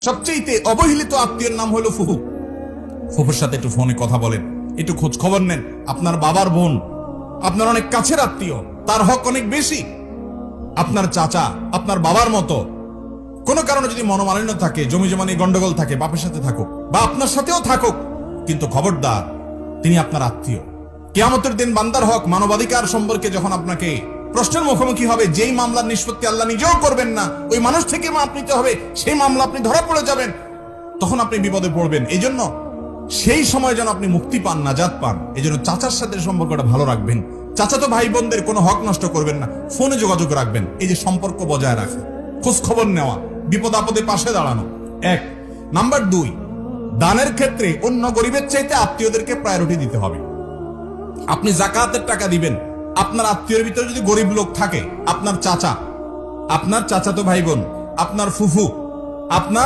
সবচেয়ে অবহেলিত আত্মীয়ের নাম হলো ফুফু। ফুফুর সাথে একটু ফোনে কথা বলেন, একটু খোঁজ খবর নেন। আপনার বাবার বোন, আপনার অনেক কাছের আত্মীয়, তার হক অনেক বেশি। আপনার চাচা আপনার বাবার মতো। কোনো কারণে যদি মনোমালিন্য থাকে, জমি জমা নিয়ে গন্ডগোল থাকে, বাপের সাথে থাকুক বা আপনার সাথেও থাকুক, কিন্তু খবরদার তিনি আপনার আত্মীয়। কিয়ামতের দিন বান্দার হক, মানবাধিকার সম্পর্কে যখন আপনাকে প্রশ্নের মুখোমুখি হবে, যেই মামলার নিষ্পত্তি আল্লাহ নিজেও করবেন না, ওই মানুষ থেকে মাপ নিতে হবে, সেই মামলা আপনি ধরা পড়ে যাবেন, তখন আপনি বিপদে পড়বেন। এই জন্য সেই সময় যেন আপনি মুক্তি পান, নাজাত পান, এই জন্য চাচার সাথে সম্পর্কটা ভালো রাখবেন। চাচাতো ভাই বোনদের কোনো হক নষ্ট করবেন না, ফোনে যোগাযোগ রাখবেন। এই যে সম্পর্ক বজায় রাখা, খোঁজ খবর নেওয়া, বিপদ আপদে পাশে দাঁড়ানো। এক নাম্বার 2, দানের ক্ষেত্রে অন্য গরিবের চাইতে আত্মীয়দেরকে প্রায়োরিটি দিতে হবে। আপনি যাকাতের টাকা দিবেন, আপনার আত্মীয়ের ভিতরে যদি গরিব লোক থাকে, আপনার চাচা, আপনার চাচাতো ভাই বোন, আপনার ফুফু, আপনার